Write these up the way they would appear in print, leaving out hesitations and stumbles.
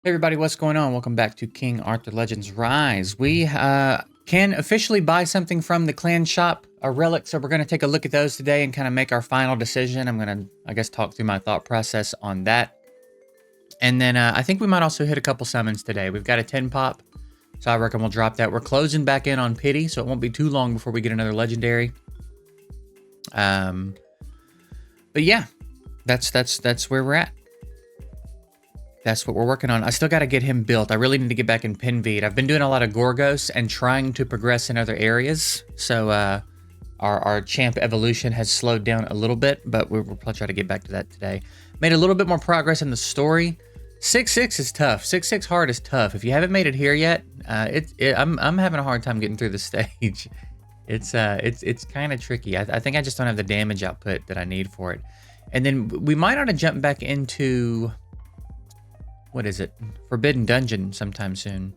Hey everybody, what's going on? Welcome back to King Arthur Legends Rise. We can officially buy something from the clan shop, a relic, so we're going to take a look at those today and kind of make our final decision. I'm going to, I guess, talk through my thought process on that. And then I think we might also hit a couple summons today. We've got a 10 pop, so I reckon we'll drop that. We're closing back in on Pity, so it won't be too long before we get another legendary. But yeah, that's where we're at. That's what we're working on. I still got to get him built. I really need to get back in Pinveed. I've been doing a lot of Gorgos and trying to progress in other areas. So our champ evolution has slowed down a little bit, but we'll probably try to get back to that today. Made a little bit more progress in the story. 6-6 is tough. 6-6 hard is tough. If you haven't made it here yet, I'm having a hard time getting through the stage. It's kind of tricky. I think I just don't have the damage output that I need for it. And then we might ought to jump back into... what is it? Forbidden Dungeon sometime soon.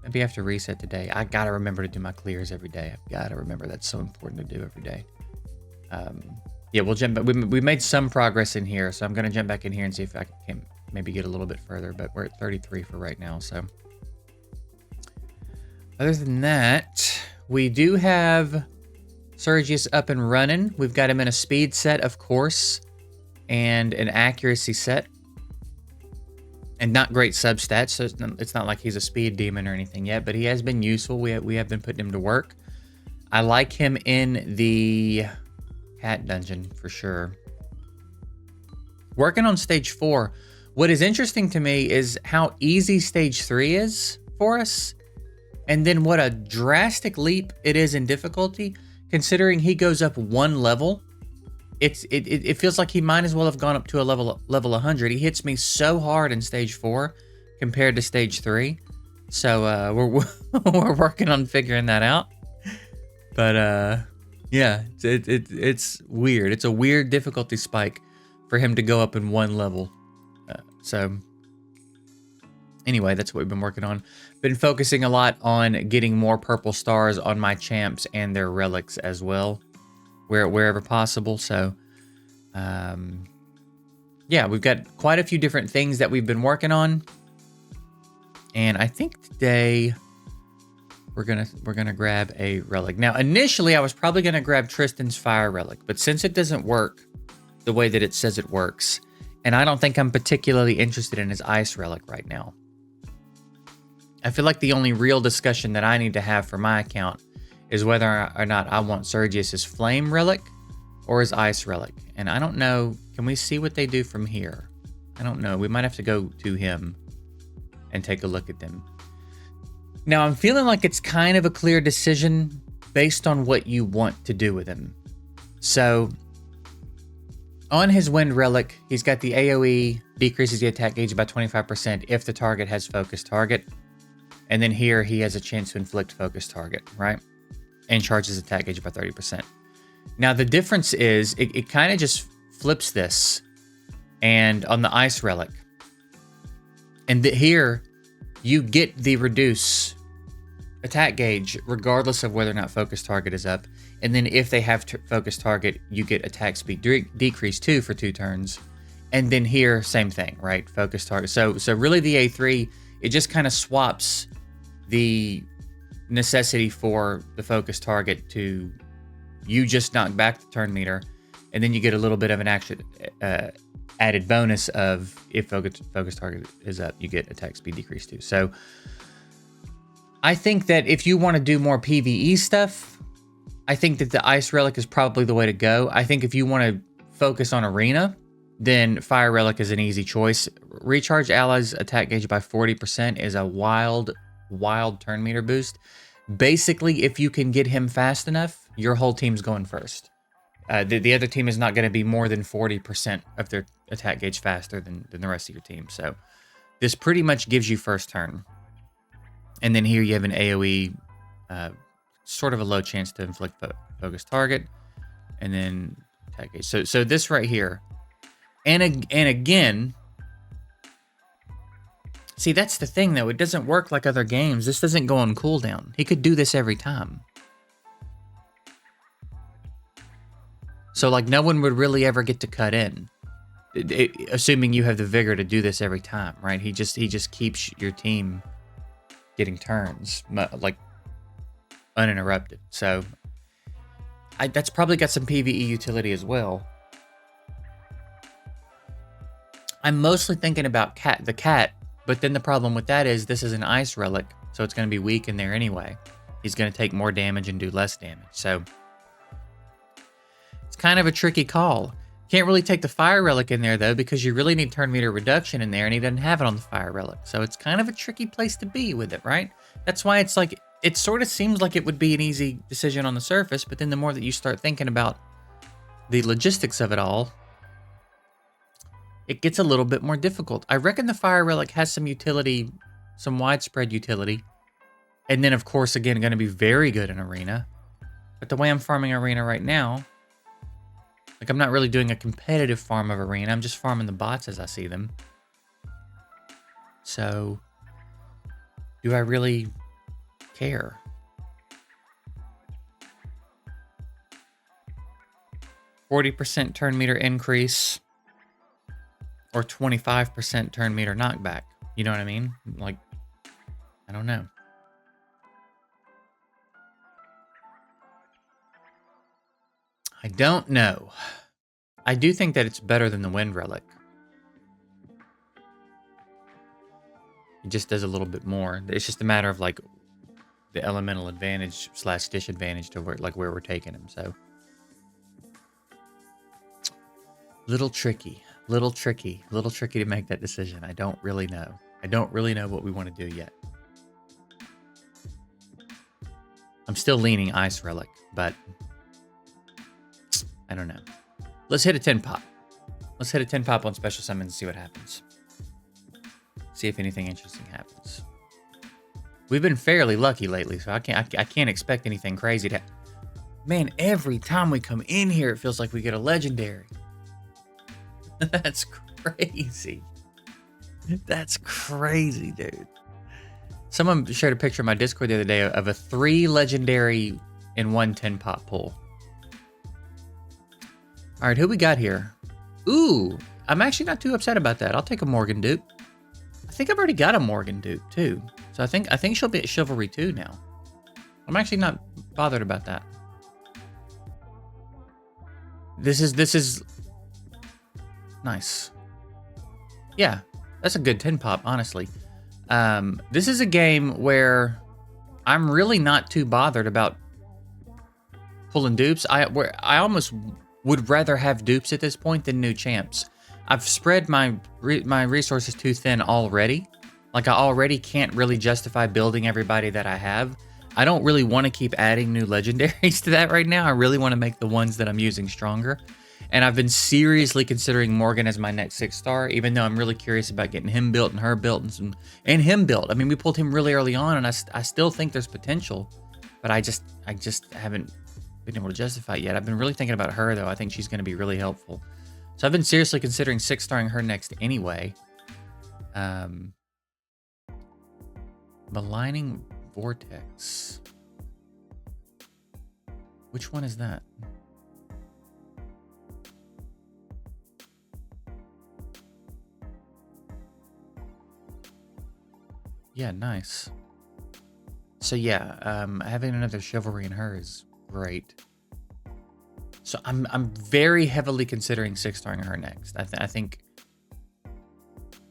Maybe I have to reset today. I gotta remember to do my clears every day. I've gotta remember. That's so important to do every day. Yeah, we'll jump back. We made some progress in here, so I'm gonna jump back in here and see if I can maybe get a little bit further, but we're at 33 for right now, so. Other than that, we do have Sergius up and running. We've got him in a speed set, of course, and an accuracy set. And not great substats, so it's not like he's a speed demon or anything yet, but he has been useful. We have been putting him to work. I like him in the cat dungeon for sure. Working on stage 4. What is interesting to me is how easy stage 3 is for us, and then what a drastic leap it is in difficulty, considering he goes up 1 level. It feels like he might as well have gone up to a level 100. He hits me so hard in stage 4 compared to stage 3. So we're working on figuring that out. But yeah, it's weird. It's a weird difficulty spike for him to go up in 1 level. So anyway, that's what we've been working on. Been focusing a lot on getting more purple stars on my champs and their relics as well, wherever possible. So yeah, we've got quite a few different things that we've been working on, and I think today we're gonna grab a relic. Now initially I was probably gonna grab Tristan's fire relic, but since it doesn't work the way that it says it works, and I don't think I'm particularly interested in his ice relic right now, I feel like the only real discussion that I need to have for my account is whether or not I want Sergius's flame relic or his ice relic. And I don't know, can we see what they do from here? I don't know, we might have to go to him and take a look at them. Now I'm feeling like it's kind of a clear decision based on what you want to do with him. So on his wind relic, he's got the AoE, decreases the attack gauge by 25% if the target has focused target. And then here he has a chance to inflict focused target, right? And charges attack gauge by 30%. Now the difference is it kind of just flips this, and on the ice relic, and here you get the reduce attack gauge regardless of whether or not focus target is up, and then if they have focus target, you get attack speed decrease 2 for 2 turns, and then here same thing, right? Focus target. So really the A3, it just kind of swaps the necessity for the focus target to you just knock back the turn meter, and then you get a little bit of an action added bonus of if focus target is up, you get attack speed decrease too. So I think that if you want to do more PvE stuff, I think that the ice relic is probably the way to go. I think if you want to focus on arena, then fire relic is an easy choice. Recharge allies attack gauge by 40% is a wild turn meter boost. Basically, if you can get him fast enough, your whole team's going first. The other team is not going to be more than 40% of their attack gauge faster than the rest of your team. So this pretty much gives you first turn. And then here you have an AoE, sort of a low chance to inflict focus target, and then attack gauge. So this right here, and again, see, that's the thing though. It doesn't work like other games. This doesn't go on cooldown. He could do this every time. So like no one would really ever get to cut in. assuming you have the vigor to do this every time, right? He just keeps your team getting turns like uninterrupted. So that's probably got some PvE utility as well. I'm mostly thinking about the cat, but then the problem with that is this is an ice relic, so it's going to be weak in there anyway. He's going to take more damage and do less damage. So it's kind of a tricky call. Can't really take the fire relic in there though, because you really need turn meter reduction in there, and he doesn't have it on the fire relic. So it's kind of a tricky place to be with it, right? That's why it's like, it sort of seems like it would be an easy decision on the surface, but then the more that you start thinking about the logistics of it all, it gets a little bit more difficult. I reckon the fire relic has some utility, some widespread utility. And then of course, again, going to be very good in arena. But the way I'm farming arena right now, like I'm not really doing a competitive farm of arena. I'm just farming the bots as I see them. So do I really care? %, turn meter increase. Or 25% turn meter knockback. You know what I mean? Like, I don't know. I don't know. I do think that it's better than the wind relic. It just does a little bit more. It's just a matter of like the elemental advantage / disadvantage to where we're taking him. So little tricky to make that decision. I don't really know. I don't really know what we want to do yet. I'm still leaning ice relic, but I don't know. Let's hit a 10 pop. Let's hit a 10 pop on special summons and see what happens. See if anything interesting happens. We've been fairly lucky lately, so I can't expect anything crazy to. Man, every time we come in here, it feels like we get a legendary. That's crazy. That's crazy, dude. Someone shared a picture of my Discord the other day of a 3 legendary in 1 10 pop pull. All right, who we got here? Ooh, I'm actually not too upset about that. I'll take a Morgan dupe. I think I've already got a Morgan dupe too. So I think she'll be at Chivalry 2 now. I'm actually not bothered about that. This is nice. Yeah, that's a good 10 pop, honestly. This is a game where I'm really not too bothered about pulling dupes. I almost would rather have dupes at this point than new champs. I've spread my resources too thin already. Like I already can't really justify building everybody that I have. I don't really want to keep adding new legendaries to that right now. I really want to make the ones that I'm using stronger. And I've been seriously considering Morgan as my next 6-star, even though I'm really curious about getting him built and her built and him built. I mean, we pulled him really early on, and I still think there's potential, but I just haven't been able to justify it yet. I've been really thinking about her though. I think she's going to be really helpful. So I've been seriously considering 6-starring her next anyway. Maligning Vortex. Which one is that? Yeah, nice. So yeah, having another Chivalry in her is great. So I'm very heavily considering 6-starring her next. I think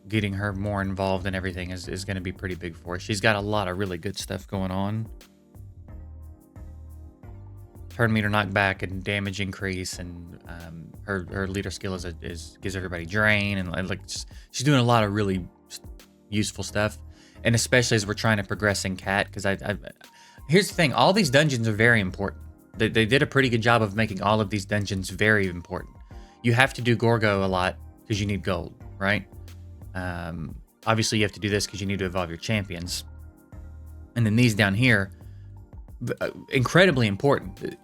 getting her more involved in everything is going to be pretty big for us. She's got a lot of really good stuff going on. Turn meter knockback and damage increase, and her leader skill is gives everybody drain, and like she's doing a lot of really useful stuff. And especially as we're trying to progress in Cat, because here's the thing, all these dungeons are very important. They did a pretty good job of making all of these dungeons very important. You have to do Gorgo a lot because you need gold, right? Obviously you have to do this because you need to evolve your champions. And then these down here, incredibly important.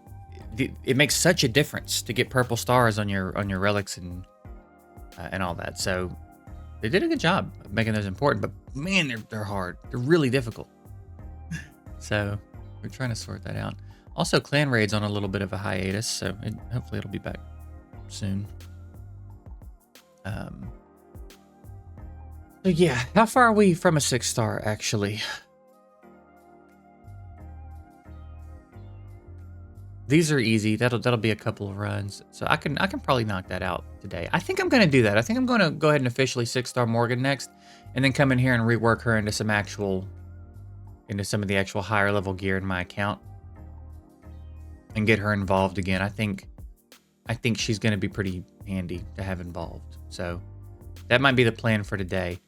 It makes such a difference to get purple stars on your relics and all that. So they did a good job of making those important, but man, they're hard. They're really difficult. So we're trying to sort that out. Also, Clan Raid's on a little bit of a hiatus, so hopefully it'll be back soon. So yeah, how far are we from a 6-star actually? These are easy. That'll be a couple of runs. So I can probably knock that out today. I think I'm gonna do that. I think I'm gonna go ahead and officially 6-star Morgan next, and then come in here and rework her into some of the actual higher level gear in my account. And get her involved again. I think she's gonna be pretty handy to have involved. So that might be the plan for today.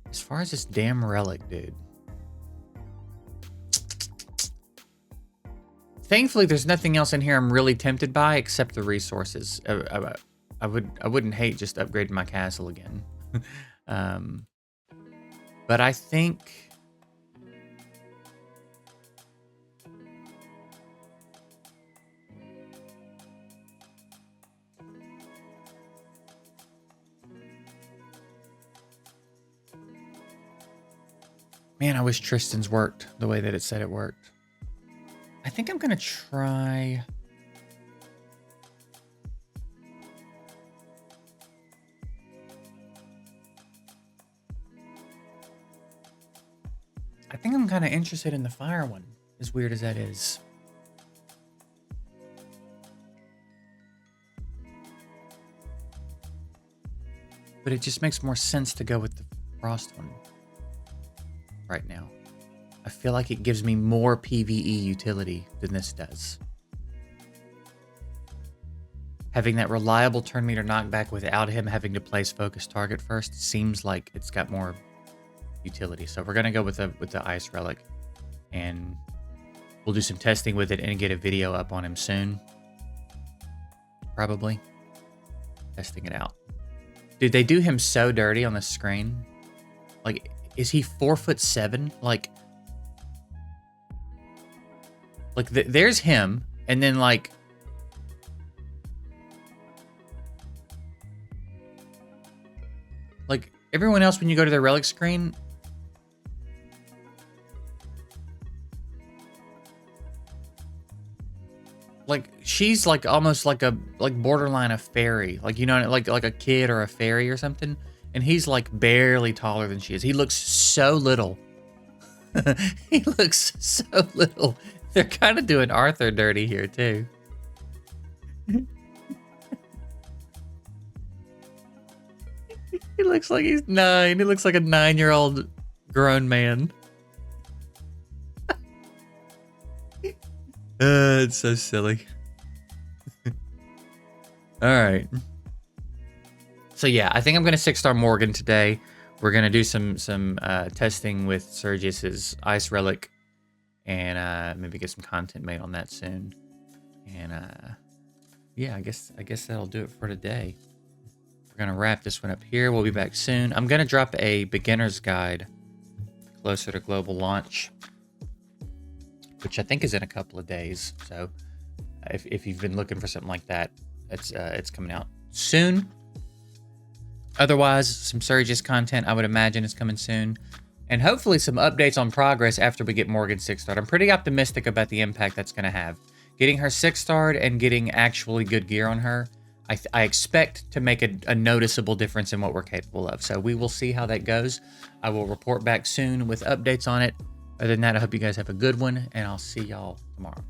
As far as this damn relic, dude. Thankfully, there's nothing else in here I'm really tempted by except the resources. I wouldn't hate just upgrading my castle again. But I think... Man, I wish Tristan's worked the way that it said it worked. I think I'm going to try... I think I'm kind of interested in the fire one, as weird as that is. But it just makes more sense to go with the frost one right now. I feel like it gives me more PvE utility than this does. Having that reliable turn meter knockback without him having to place focus target first seems like it's got more utility. So we're gonna go with the ice relic, and we'll do some testing with it and get a video up on him soon. Probably testing it out. Dude, they do him so dirty on the screen. Like, is he 4'7"? Like there's him, and then like everyone else when you go to their relic screen, like she's like almost like borderline a fairy, like, you know, like a kid or a fairy or something, and he's like barely taller than she is. He looks so little. He looks so little. They're kind of doing Arthur dirty here, too. He looks like he's 9. He looks like a 9-year-old grown man. It's so silly. All right. So yeah, I think I'm going to 6-star Morgan today. We're going to do some testing with Sergius's Ice Relic, and maybe get some content made on that soon. And yeah, I guess that'll do it for today. We're going to wrap this one up here. We'll be back soon. I'm going to drop a beginner's guide closer to global launch, which I think is in a couple of days. So if you've been looking for something like that, it's coming out soon. Otherwise, some Sergius content, I would imagine, is coming soon. And hopefully some updates on progress after we get Morgan 6-starred. I'm pretty optimistic about the impact that's going to have. Getting her 6-starred and getting actually good gear on her, I expect to make a noticeable difference in what we're capable of. So we will see how that goes. I will report back soon with updates on it. Other than that, I hope you guys have a good one, and I'll see y'all tomorrow.